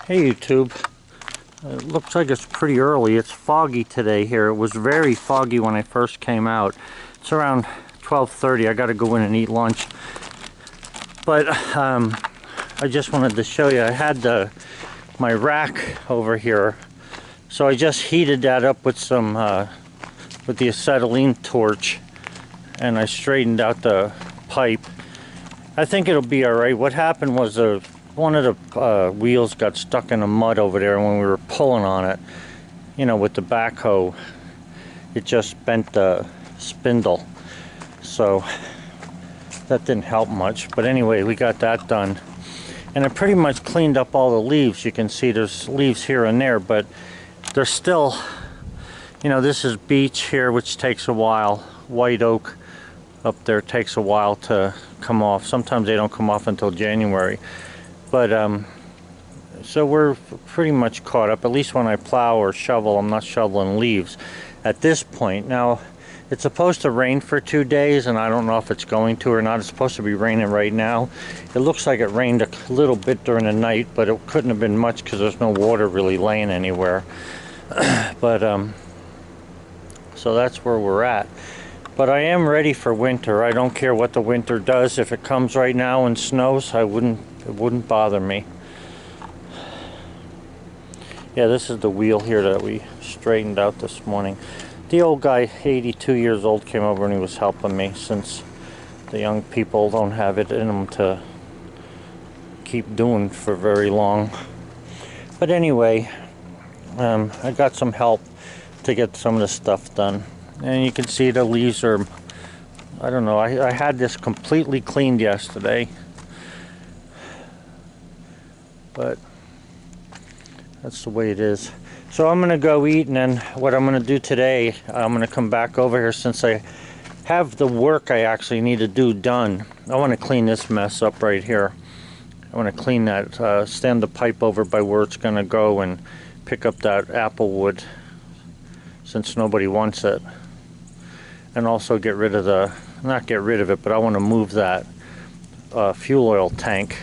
Hey YouTube, it looks like it's pretty early. It's foggy today here. It was very foggy when I first came out. It's around 12:30. I got to go in and eat lunch. But I just wanted to show you, I had my rack over here. So I just heated that up with some, with the acetylene torch. And I straightened out the pipe. I think it'll be alright. What happened was one of the wheels got stuck in the mud over there, and when we were pulling on it, you know, with the backhoe, it just bent the spindle. So that didn't help much. But anyway, we got that done. And I pretty much cleaned up all the leaves. You can see there's leaves here and there, but there's still, you know, this is beech here, which takes a while. White oak up there takes a while to come off. Sometimes they don't come off until January. But so we're pretty much caught up. At least when I plow or shovel, I'm not shoveling leaves at this point. Now, it's supposed to rain for 2 days, and I don't know if it's going to or not. It's supposed to be raining right now. It looks like it rained a little bit during the night, but it couldn't have been much because there's no water really laying anywhere. But so that's where we're at. But I am ready for winter. I don't care what the winter does. If it comes right now and snows, it wouldn't bother me. Yeah, this is the wheel here that we straightened out this morning. The old guy, 82 years old, came over and he was helping me, since the young people don't have it in them to keep doing for very long. But anyway, I got some help to get some of the stuff done. And you can see the leaves are, I don't know, I had this completely cleaned yesterday. But that's the way it is. So I'm going to go eat, and then what I'm going to do today, I'm going to come back over here since I have the work I actually need to do done. I want to clean this mess up right here. I want to clean that, stand the pipe over by where it's going to go, and pick up that apple wood since nobody wants it. And also get rid of the, not get rid of it, but I want to move that fuel oil tank.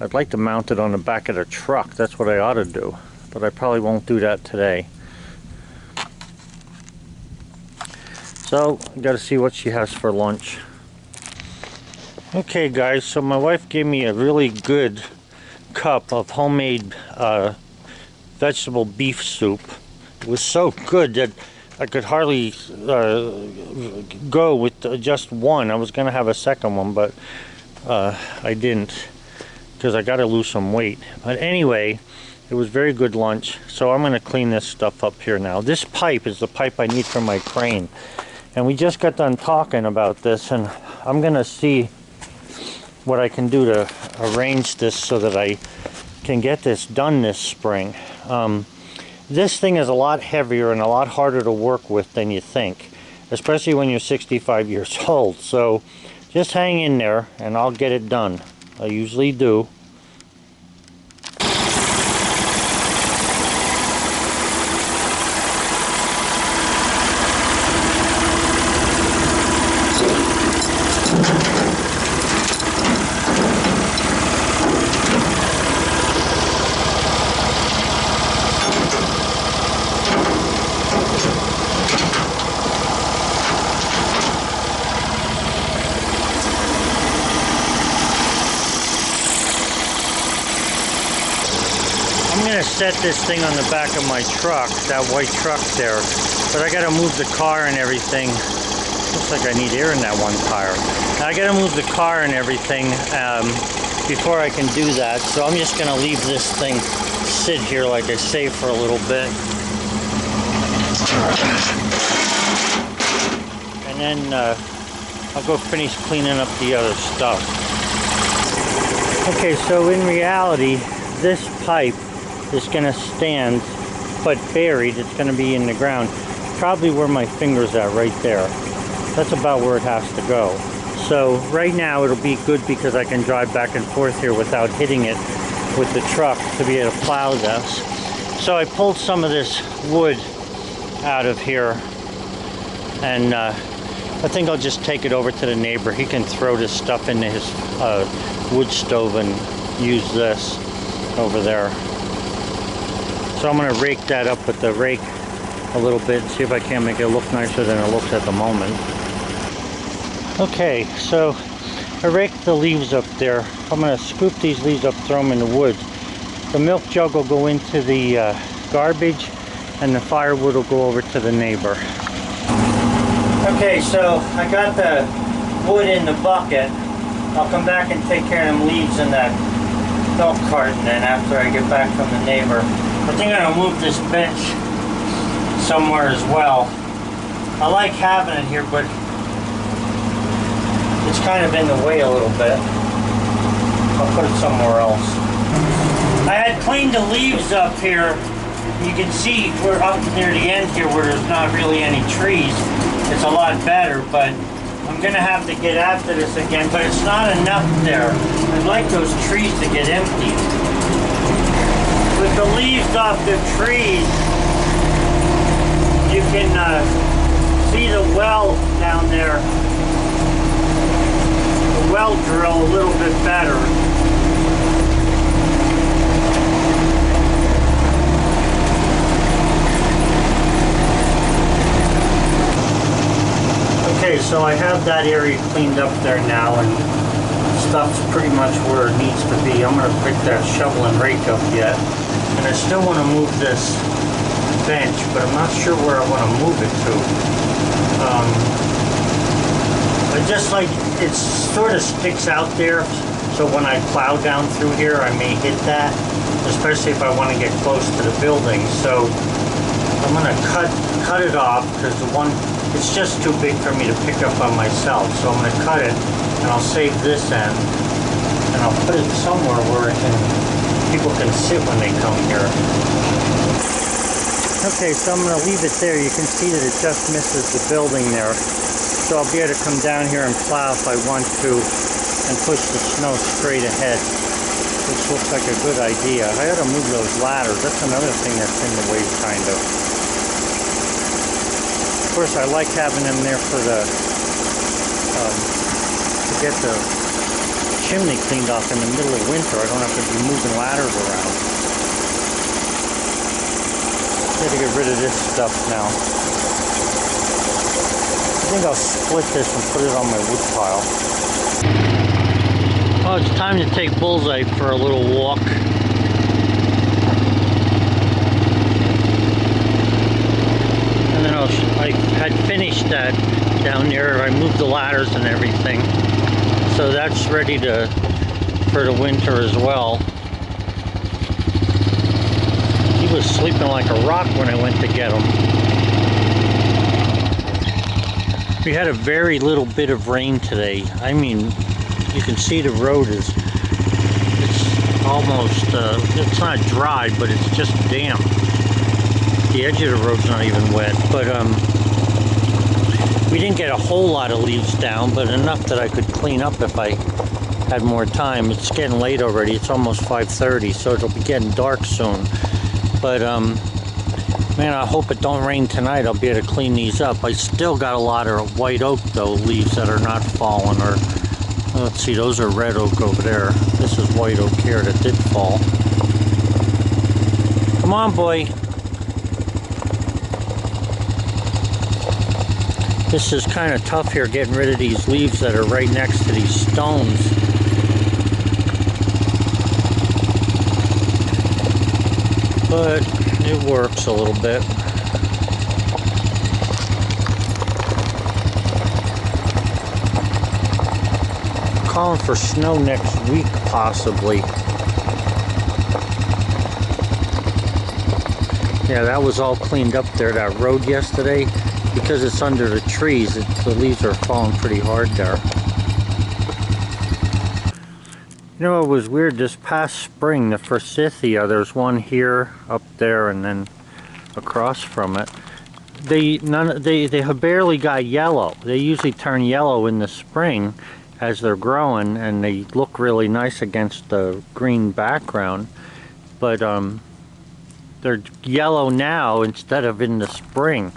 I'd like to mount it on the back of the truck. That's what I ought to do. But I probably won't do that today. So, I gotta see what she has for lunch. Okay guys, so my wife gave me a really good cup of homemade vegetable beef soup. It was so good that I could hardly go with just one. I was gonna have a second one, but I didn't, because I gotta lose some weight. But anyway, it was very good lunch. So I'm gonna clean this stuff up here now. This pipe is the pipe I need for my crane. And we just got done talking about this, and I'm gonna see what I can do to arrange this so that I can get this done this spring. This thing is a lot heavier and a lot harder to work with than you think, especially when you're 65 years old. So just hang in there and I'll get it done. I usually do. I'm going to set this thing on the back of my truck, that white truck there, but I got to move the car and everything. Looks like I need air in that one tire. I got to move the car and everything before I can do that, so I'm just going to leave this thing sit here, like I say, for a little bit. And then I'll go finish cleaning up the other stuff. Okay, so in reality, this pipe is going to stand, but buried. It's going to be in the ground, probably where my finger's at, right there. That's about where it has to go. So right now it'll be good because I can drive back and forth here without hitting it with the truck to be able to plow this. So I pulled some of this wood out of here, and I think I'll just take it over to the neighbor. He can throw this stuff into his wood stove and use this over there. So I'm going to rake that up with the rake a little bit and see if I can make it look nicer than it looks at the moment. Okay, so I raked the leaves up there. I'm going to scoop these leaves up, throw them in the woods. The milk jug will go into the garbage, and the firewood will go over to the neighbor. Okay, so I got the wood in the bucket. I'll come back and take care of them leaves in that milk carton then after I get back from the neighbor. I think I'm going to move this bench somewhere as well. I like having it here, but it's kind of in the way a little bit. I'll put it somewhere else. I had cleaned the leaves up here. You can see we're up near the end here where there's not really any trees. It's a lot better, but I'm going to have to get after this again, but it's not enough there. I'd like those trees to get empty. With the leaves off the trees, you can see the well down there, the well drill a little bit better. Okay, so I have that area cleaned up there now, and stuff's pretty much where it needs to be. I'm going to pick that shovel and rake up yet, and I still want to move this bench, but I'm not sure where I want to move it to. I just like, it sort of sticks out there, so when I plow down through here I may hit that, especially if I want to get close to the building. So I'm going to cut it off, because the one, it's just too big for me to pick up on myself. So I'm going to cut it, and I'll save this end, and I'll put it somewhere where people can sit when they come here. Okay, so I'm going to leave it there. You can see that it just misses the building there. So I'll be able to come down here and plow if I want to and push the snow straight ahead, which looks like a good idea. I ought to move those ladders. That's another thing that's in the way, kind of. Of course, I like having them there for the, to get the chimney cleaned off in the middle of winter. I don't have to be moving ladders around. Got to get rid of this stuff now. I think I'll split this and put it on my wood pile. Well, it's time to take Bullseye for a little walk. And then I had finished that down there. I moved the ladders and everything. So that's ready for the winter as well. He was sleeping like a rock when I went to get him. We had a very little bit of rain today. I mean, you can see the road it's almost, it's not dry, but it's just damp. The edge of the road's not even wet, but we didn't get a whole lot of leaves down, but enough that I could clean up if I had more time. It's getting late already. It's almost 5:30, so it'll be getting dark soon. But man, I hope it don't rain tonight. I'll be able to clean these up. I still got a lot of white oak though, leaves that are not fallen, or let's see, those are red oak over there. This is white oak here that did fall. Come on, boy. This is kind of tough here, getting rid of these leaves that are right next to these stones. But it works a little bit. Calling for snow next week, possibly. Yeah, that was all cleaned up there, that road yesterday. Because it's under the trees, the leaves are falling pretty hard there. You know, it was weird this past spring, the forsythia, there's one here, up there, and then across from it. They have barely got yellow. They usually turn yellow in the spring as they're growing, and they look really nice against the green background. But they're yellow now instead of in the spring.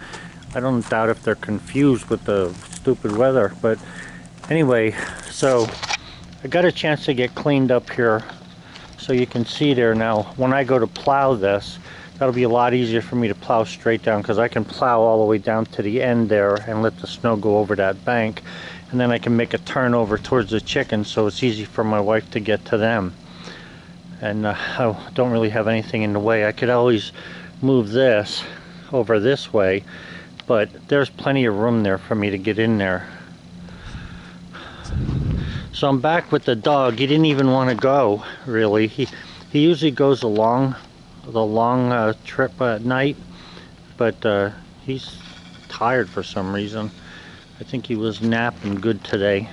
I don't doubt if they're confused with the stupid weather, but anyway, so I got a chance to get cleaned up here, so you can see there now. When I go to plow this, That'll be a lot easier for me to plow straight down, because I can plow all the way down to the end there and let the snow go over that bank, and then I can make a turn over towards the chickens, so it's easy for my wife to get to them. And I don't really have anything in the way. I could always move this over this way, but there's plenty of room there for me to get in there. So I'm back with the dog. He didn't even want to go, really. He usually goes the long trip at night, but he's tired for some reason. I think he was napping good today.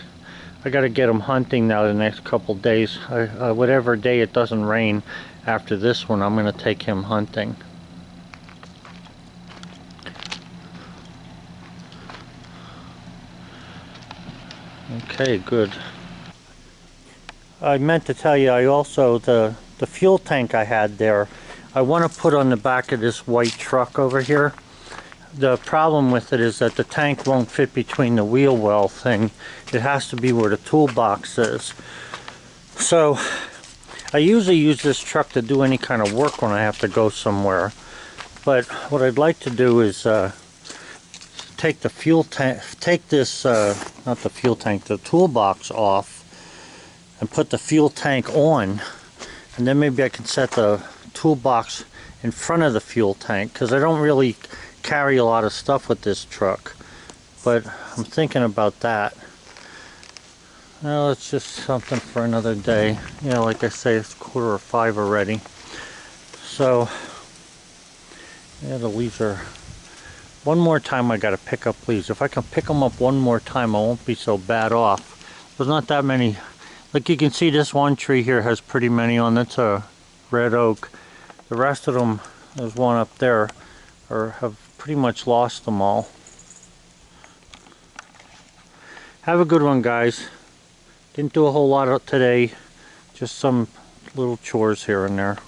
I got to get him hunting now the next couple days. Whatever day it doesn't rain after this one, I'm going to take him hunting. Okay, good. I meant to tell you, I also, the fuel tank I had there, I want to put on the back of this white truck over here. The problem with it is that the tank won't fit between the wheel well thing. It has to be where the toolbox is. So I usually use this truck to do any kind of work when I have to go somewhere. But what I'd like to do is take the fuel tank, take this, not the fuel tank, the toolbox off, and put the fuel tank on, and then maybe I can set the toolbox in front of the fuel tank, because I don't really carry a lot of stuff with this truck, but I'm thinking about that. Well, it's just something for another day. Yeah, like I say, it's 4:45 already. So yeah, the leaves are, one more time I gotta pick up leaves. If I can pick them up one more time, I won't be so bad off. There's not that many. Like you can see, this one tree here has pretty many on. That's a red oak. The rest of them, there's one up there, or have pretty much lost them all. Have a good one, guys. Didn't do a whole lot today, just some little chores here and there.